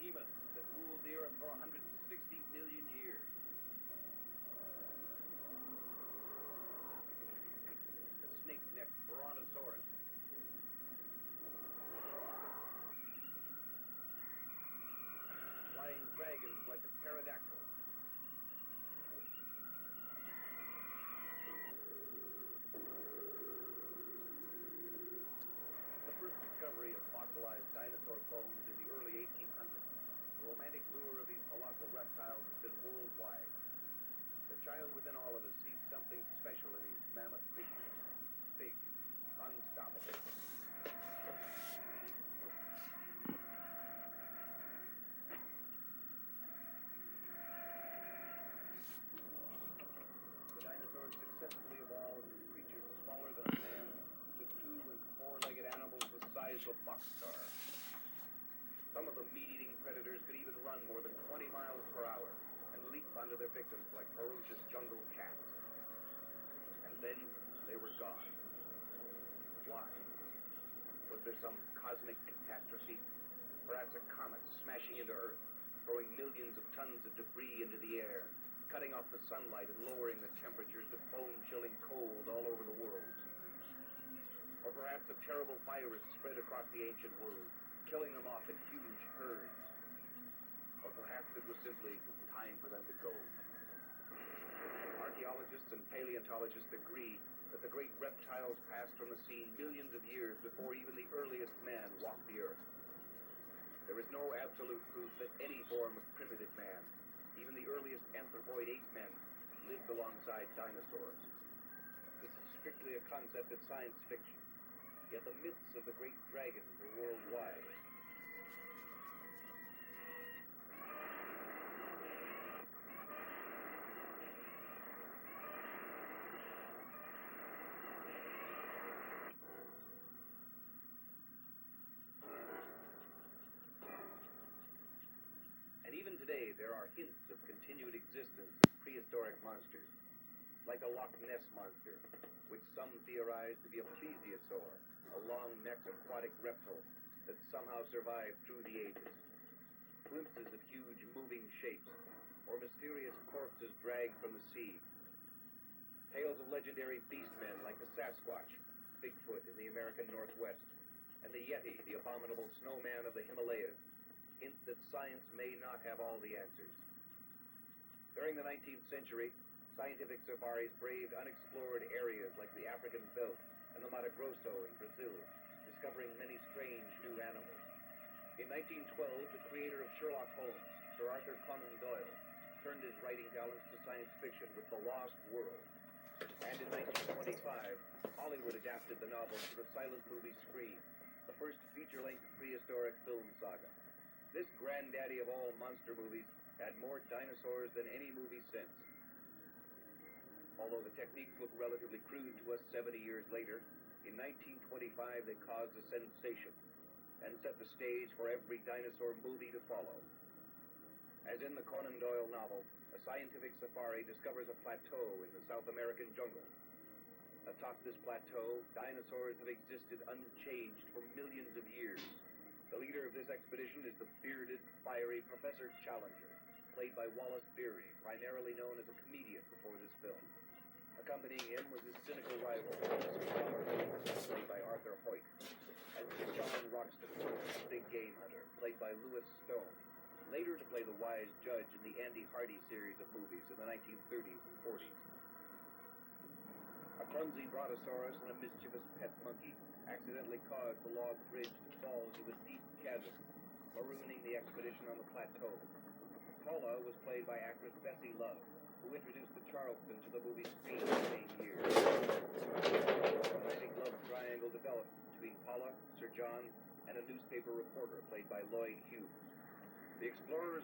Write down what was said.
behemoths that ruled the earth for 160 million years. The snake-necked Brontosaurus. Flying dragons like the pterodactyl. The first discovery of fossilized dinosaur bones in the early 1800s. The romantic lure of these colossal reptiles has been worldwide. The child within all of us sees something special in these mammoth creatures. Big, unstoppable. The dinosaurs successfully evolved from creatures smaller than a man to 2- and 4-legged animals the size of a boxcar. Some of the meat-eating predators could even run more than 20 miles per hour and leap onto their victims like ferocious jungle cats. And then they were gone. Why? Was there some cosmic catastrophe? Perhaps a comet smashing into Earth, throwing millions of tons of debris into the air, cutting off the sunlight and lowering the temperatures to bone-chilling cold all over the world. Or perhaps a terrible virus spread across the ancient world, killing them off in huge herds. Or perhaps it was simply time for them to go. Archaeologists and paleontologists agree that the great reptiles passed from the scene millions of years before even the earliest man walked the earth. There is no absolute proof that any form of primitive man, even the earliest anthropoid ape men, lived alongside dinosaurs. This is strictly a concept of science fiction, yet the myths of the great dragons are worldwide. And even today, there are hints of continued existence of prehistoric monsters, like the Loch Ness Monster, which some theorize to be a plesiosaur, a long-necked aquatic reptile that somehow survived through the ages. Glimpses of huge moving shapes, or mysterious corpses dragged from the sea. Tales of legendary beastmen like the Sasquatch, Bigfoot in the American Northwest, and the Yeti, the abominable snowman of the Himalayas, hint that science may not have all the answers. During the 19th century, scientific safaris braved unexplored areas like the African Belt and the Mato Grosso in Brazil, discovering many strange new animals. In 1912, the creator of Sherlock Holmes, Sir Arthur Conan Doyle, turned his writing talents to science fiction with The Lost World. And in 1925, Hollywood adapted the novel to the silent movie screen, the first feature-length prehistoric film saga. This granddaddy of all monster movies had more dinosaurs than any movie since. Although the techniques look relatively crude to us 70 years later, in 1925 they caused a sensation and set the stage for every dinosaur movie to follow. As in the Conan Doyle novel, a scientific safari discovers a plateau in the South American jungle. Atop this plateau, dinosaurs have existed unchanged for millions of years. The leader of this expedition is the bearded, fiery Professor Challenger, played by Wallace Beery, primarily known as a comedian before this film. Accompanying him was his cynical rival, played by Arthur Hoyt, and Sir John Roxton, a big game hunter, played by Louis Stone, later to play the wise judge in the Andy Hardy series of movies in the 1930s and 40s. A clumsy brontosaurus and a mischievous pet monkey accidentally caused the log bridge to fall into a deep chasm, marooning the expedition on the plateau. Paula was played by actress Bessie Love, who introduced the Charleston to the movie screen the same year. A romantic love triangle developed between Paula, Sir John, and a newspaper reporter played by Lloyd Hughes. The explorers